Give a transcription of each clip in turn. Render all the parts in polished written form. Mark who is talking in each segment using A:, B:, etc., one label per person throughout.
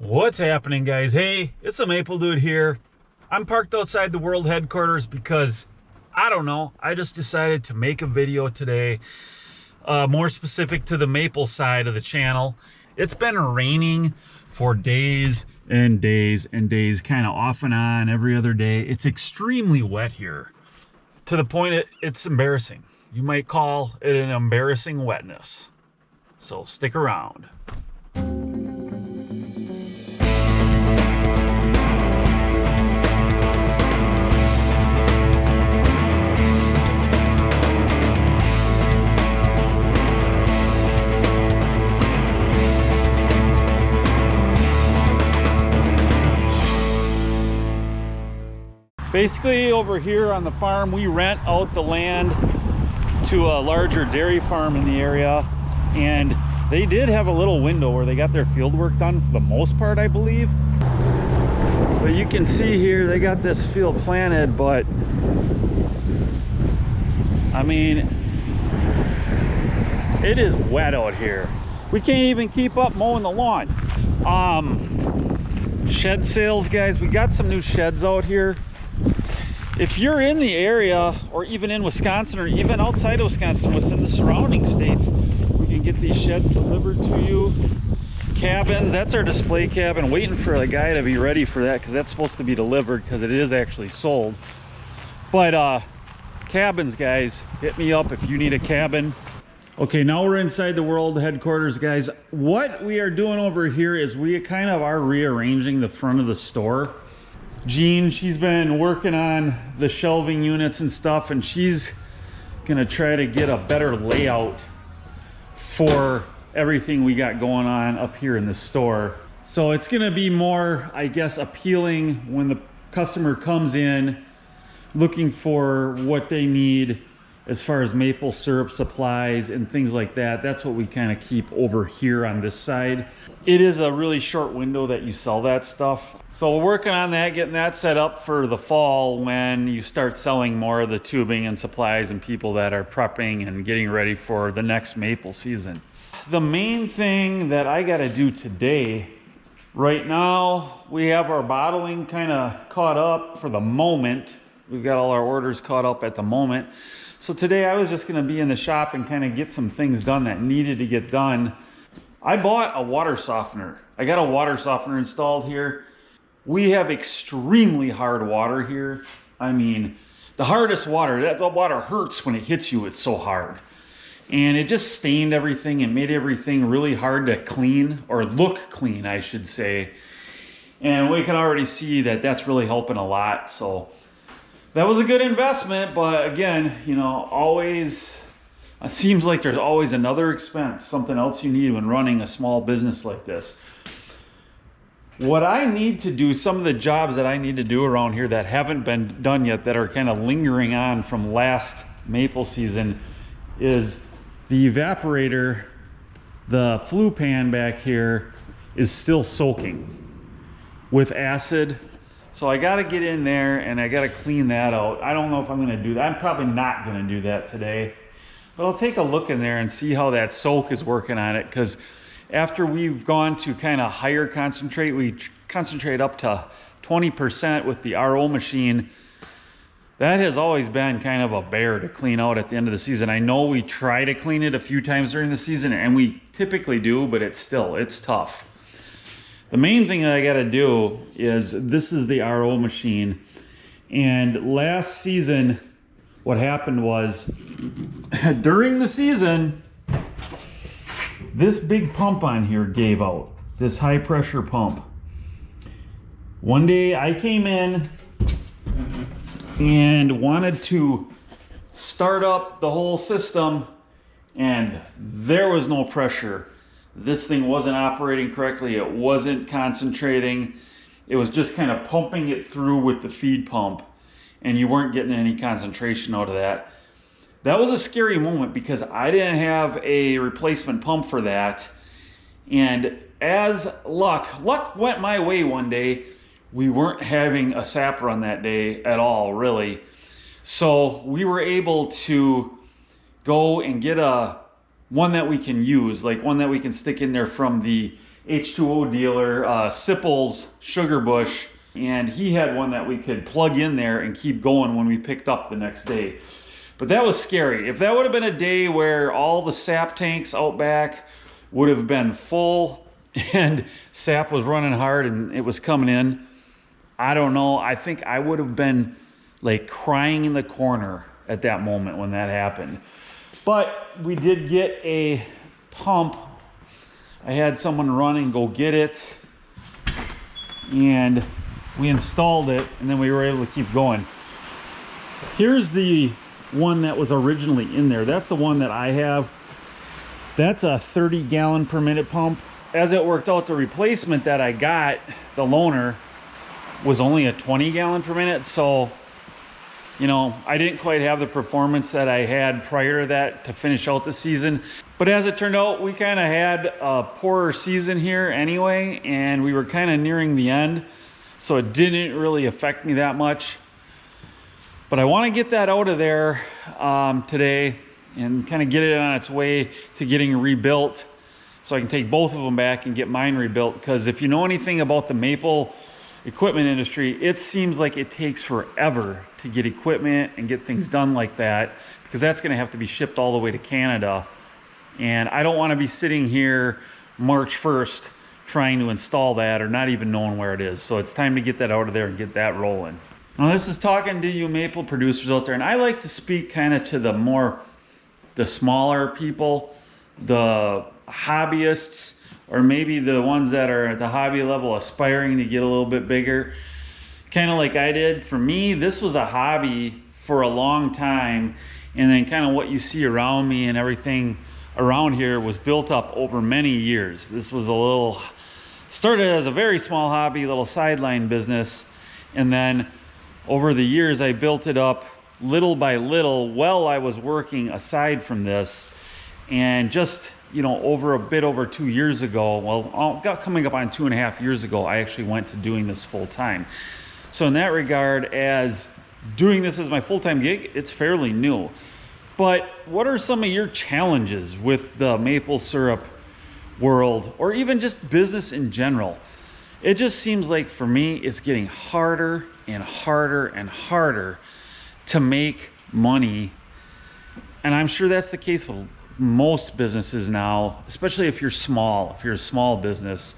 A: What's happening, guys? Hey, it's the Maple Dude here. I'm parked outside the world headquarters because, I don't know, I just decided to make a video today, more specific to the maple side of the channel. It's been raining for days and days and days, kind of off and on every other day. It's extremely wet here, to the point it's embarrassing. You might call it an embarrassing wetness. So stick around. Basically, over here on the farm, we rent out the land to a larger dairy farm in the area, and they did have a little window where they got their field work done for the most part, I believe. But you can see here they got this field planted, but I mean, it is wet out here. We can't even keep up mowing the lawn. Shed sales, guys, we got some new sheds out here. If you're in the area, or even in Wisconsin, or even outside of Wisconsin, within the surrounding states, we can get these sheds delivered to you. Cabins, that's our display cabin. Waiting for the guy to be ready for that, because that's supposed to be delivered, because it is actually sold. But cabins, guys, hit me up if you need a cabin. Okay, now we're inside the world headquarters, guys. What we are doing over here is we kind of are rearranging the front of the store. Jean, she's been working on the shelving units and stuff, and she's gonna try to get a better layout for everything we got going on up here in the store. So it's gonna be more, I guess, appealing when the customer comes in looking for what they need as far as maple syrup supplies and things like that. That's what we kind of keep over here on this side. It is a really short window that you sell that stuff. So we're working on that, getting that set up for the fall when you start selling more of the tubing and supplies and people that are prepping and getting ready for the next maple season. The main thing that I gotta do today, right now, we have our bottling kind of caught up for the moment. We've got all our orders caught up at the moment. So today I was just gonna be in the shop and kind of get some things done that needed to get done. I bought a water softener. I got a water softener installed here. We have extremely hard water here. I mean, the hardest water, that water hurts when it hits you, it's so hard. And it just stained everything and made everything really hard to clean, or look clean, I should say. And we can already see that that's really helping a lot. So that was a good investment, but again, you know, always, it seems like there's always another expense, something else you need when running a small business like this. What I need to do, some of the jobs that I need to do around here that haven't been done yet, that are kind of lingering on from last maple season, is the evaporator, the flue pan back here is still soaking with acid. So I gotta get in there and I gotta clean that out. I don't know if I'm gonna do that. I'm probably not gonna do that today, but I'll take a look in there and see how that soak is working on it, because after we've gone to kind of higher concentrate, we concentrate up to 20% with the RO machine. That has always been kind of a bear to clean out at the end of the season. I know we try to clean it a few times during the season, and we typically do, but it's tough. The main thing that I gotta do is, this is the RO machine. And last season, what happened was, during the season, this big pump on here gave out, this high pressure pump. One day I came in and wanted to start up the whole system, and there was no pressure. This thing wasn't operating correctly. It wasn't concentrating. It was just kind of pumping it through with the feed pump, and you weren't getting any concentration out of that. That was a scary moment because I didn't have a replacement pump for that. And as luck went my way one day. We weren't having a sap run that day at all, really. So we were able to go and get one that we can use, like one that we can stick in there from the H2O dealer, Sipple's Sugar Bush, and he had one that we could plug in there and keep going when we picked up the next day. But that was scary. If that would have been a day where all the sap tanks out back would have been full and sap was running hard and it was coming in, I don't know. I think I would have been like crying in the corner at that moment when that happened. But we did get a pump. I had someone run and go get it, and we installed it, and then we were able to keep going. Here's the one that was originally in there. That's the one that I have. That's a 30 gallon per minute pump. As it worked out, the replacement that I got, the loaner, was only a 20 gallon per minute. So, you know, I didn't quite have the performance that I had prior to that to finish out the season. But as it turned out, we kind of had a poorer season here anyway, and we were kind of nearing the end. So it didn't really affect me that much. But I want to get that out of there today and kind of get it on its way to getting rebuilt, so I can take both of them back and get mine rebuilt. Because if you know anything about the maple equipment industry, it seems like it takes forever to get equipment and get things done like that, because that's going to have to be shipped all the way to Canada. And I don't want to be sitting here March 1st trying to install that or not even knowing where it is. So it's time to get that out of there and get that rolling. Now, this is talking to you maple producers out there, and I like to speak kind of to the smaller people, the hobbyists, or maybe the ones that are at the hobby level aspiring to get a little bit bigger, kind of like I did. For me, this was a hobby for a long time, and then kind of what you see around me and everything around here was built up over many years. This was started as a very small hobby, little sideline business, and then over the years I built it up little by little while I was working aside from this. And just, you know, over 2 years ago, well, coming up on 2.5 years ago, I actually went to doing this full time. So in that regard, as doing this as my full-time gig, it's fairly new. But what are some of your challenges with the maple syrup world, or even just business in general? It just seems like for me, it's getting harder and harder and harder to make money. And I'm sure that's the case with most businesses now, especially if you're small, if you're a small business.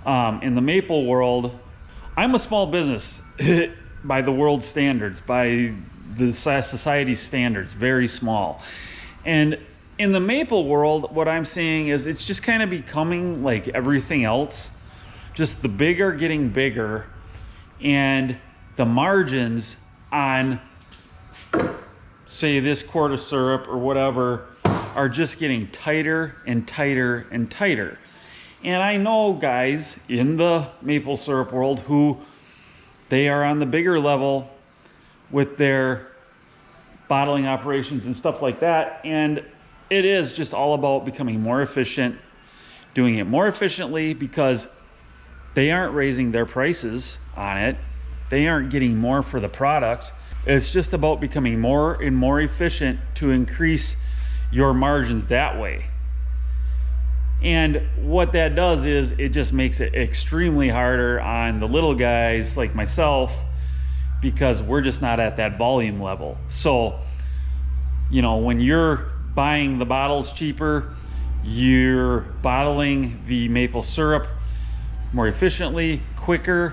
A: In the maple world, I'm a small business by the world standards, by the society standards, very small. And in the maple world, what I'm seeing is it's just kind of becoming like everything else. Just the bigger getting bigger, and the margins on, say, this quart of syrup or whatever are just getting tighter and tighter and tighter. And I know guys in the maple syrup world who they are on the bigger level with their bottling operations and stuff like that, and it is just all about becoming more efficient, doing it more efficiently, because they aren't raising their prices on it. They aren't getting more for the product. It's just about becoming more and more efficient to increase your margins that way. And what that does is it just makes it extremely harder on the little guys like myself, because we're just not at that volume level. So, you know, when you're buying the bottles cheaper, you're bottling the maple syrup more efficiently, quicker,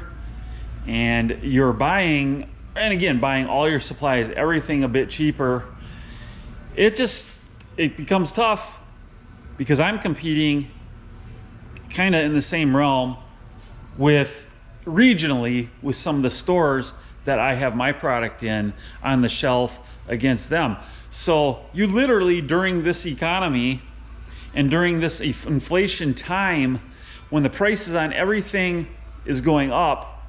A: and you're buying all your supplies, everything a bit cheaper. It becomes tough, because I'm competing kind of in the same realm regionally with some of the stores that I have my product in on the shelf against them. So you literally, during this economy and during this inflation time, when the prices on everything is going up,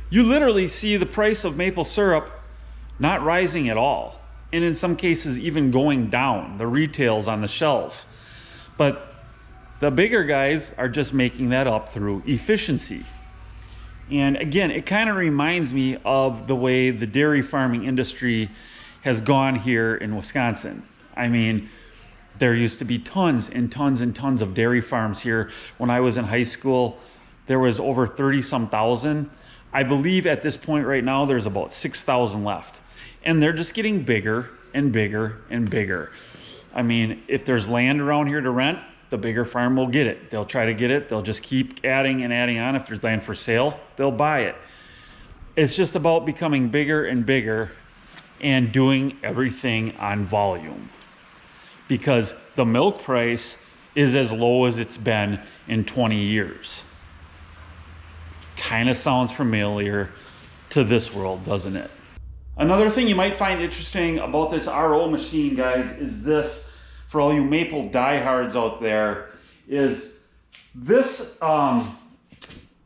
A: you literally see the price of maple syrup not rising at all. And in some cases, even going down, the retails on the shelf. But the bigger guys are just making that up through efficiency. And again, it kind of reminds me of the way the dairy farming industry has gone here in Wisconsin. I mean, There used to be tons and tons and tons of dairy farms here. When I was in high school, there was over 30-some thousand. I believe at this point right now, there's about 6,000 left. And they're just getting bigger and bigger and bigger. I mean, if there's land around here to rent, the bigger farm will get it. They'll try to get it. They'll just keep adding and adding on. If there's land for sale, they'll buy it. It's just about becoming bigger and bigger and doing everything on volume, because the milk price is as low as it's been in 20 years. Kind of sounds familiar to this world, doesn't it? Another thing you might find interesting about this RO machine, guys, is this, for all you maple diehards out there, is this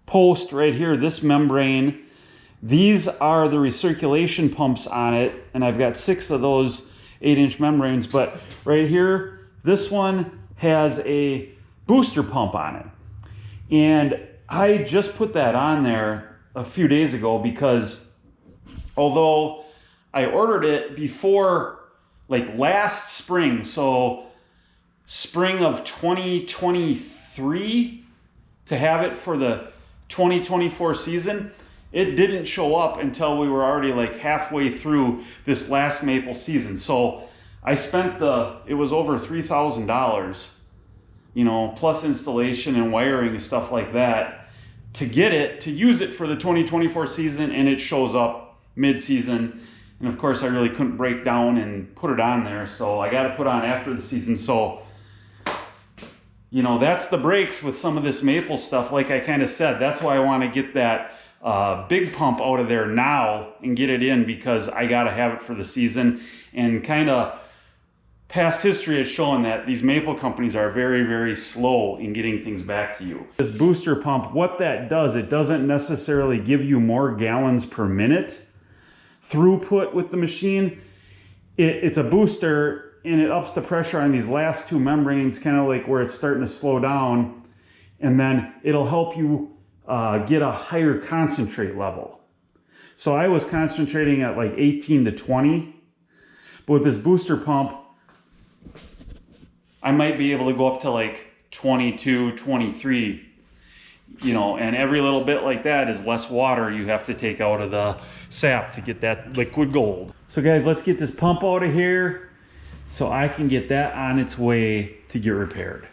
A: post right here, this membrane. These are the recirculation pumps on it, and I've got 6 of those 8-inch membranes, but right here, this one has a booster pump on it. And I just put that on there a few days ago because although I ordered it before like last spring, so spring of 2023, to have it for the 2024 season, it didn't show up until we were already like halfway through this last maple season. So I spent it was over $3,000, you know, plus installation and wiring and stuff like that to get it, to use it for the 2024 season, and it shows up mid-season. And of course I really couldn't break down and put it on there, so I got to put on after the season. So, you know, that's the breaks with some of this maple stuff. Like I kind of said, that's why I want to get that big pump out of there now and get it in, because I got to have it for the season. And kind of past history has shown that these maple companies are very, very slow in getting things back to you. This booster pump, what that does, it doesn't necessarily give you more gallons per minute throughput with the machine. It's a booster, and it ups the pressure on these last 2 membranes, kind of like where it's starting to slow down, and then it'll help you get a higher concentrate level. So I was concentrating at like 18 to 20, but with this booster pump, I might be able to go up to like 22, 23, you know, and every little bit like that is less water you have to take out of the sap to get that liquid gold. So guys, let's get this pump out of here so I can get that on its way to get repaired.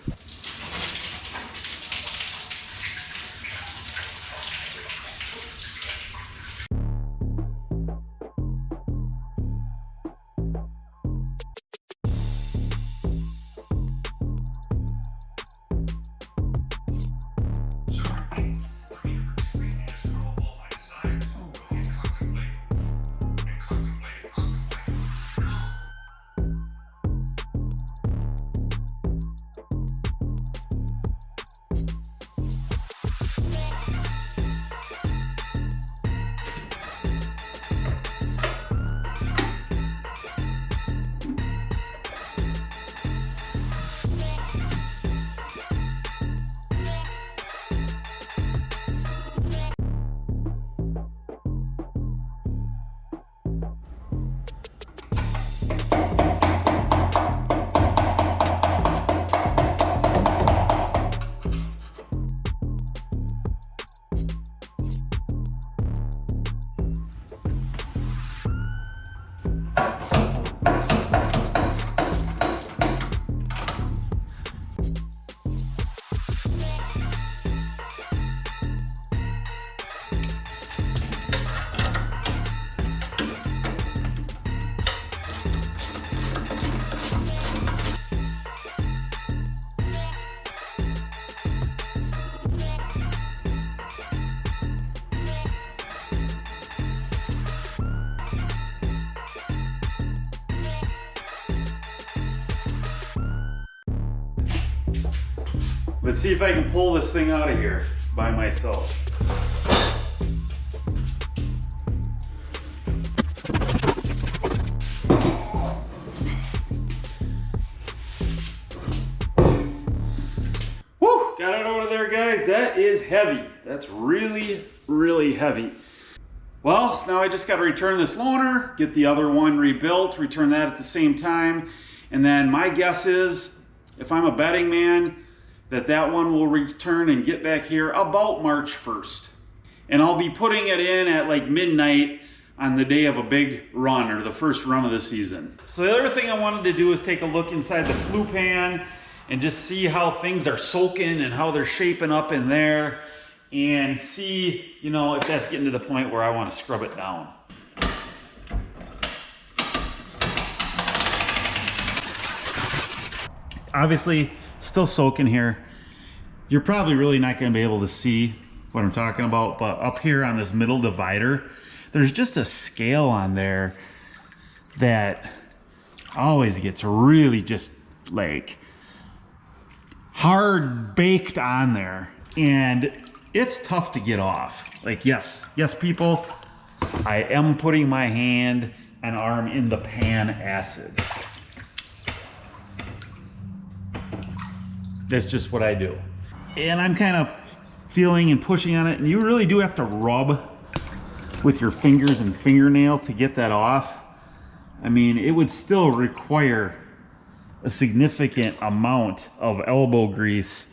A: Let's see if I can pull this thing out of here by myself. Woo! Got it out of there, guys. That is heavy. That's really, really heavy. Well, now I just got to return this loaner, get the other one rebuilt, return that at the same time, And then my guess is, if I'm a betting man, that one will return and get back here about March 1st. And I'll be putting it in at like midnight on the day of a big run, or the first run of the season. So the other thing I wanted to do is take a look inside the flue pan and just see how things are soaking and how they're shaping up in there, and see, you know, if that's getting to the point where I want to scrub it down. Obviously, still soaking here. You're probably really not going to be able to see what I'm talking about, but up here on this middle divider, there's just a scale on there that always gets really just like hard baked on there, and it's tough to get off. Like, yes people, I am putting my hand and arm in the pan acid. That's just what I do. And I'm kind of feeling and pushing on it, and you really do have to rub with your fingers and fingernail to get that off. I mean, it would still require a significant amount of elbow grease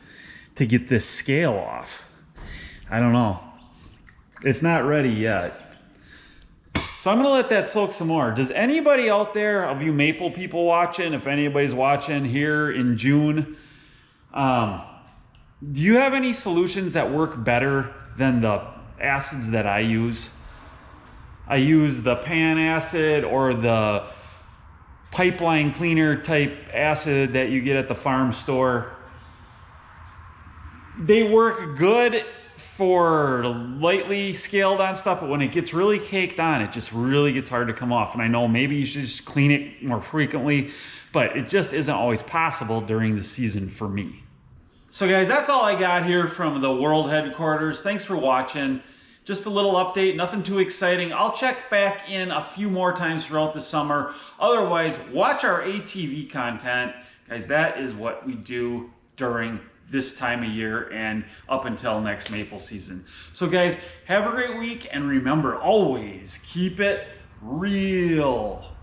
A: to get this scale off. I don't know. It's not ready yet. So I'm gonna let that soak some more. Does anybody out there, of you maple people watching, if anybody's watching here in June, do you have any solutions that work better than the acids that I use? I use the pan acid or the pipeline cleaner type acid that you get at the farm store. They work good for lightly scaled on stuff, but when it gets really caked on, it just really gets hard to come off. And I know maybe you should just clean it more frequently, but it just isn't always possible during the season for me. So guys, that's all I got here from the world headquarters. Thanks for watching. Just a little update, nothing too exciting. I'll check back in a few more times throughout the summer. Otherwise, watch our ATV content. Guys, that is what we do during this time of year and up until next maple season. So guys, have a great week, and remember, always keep it real.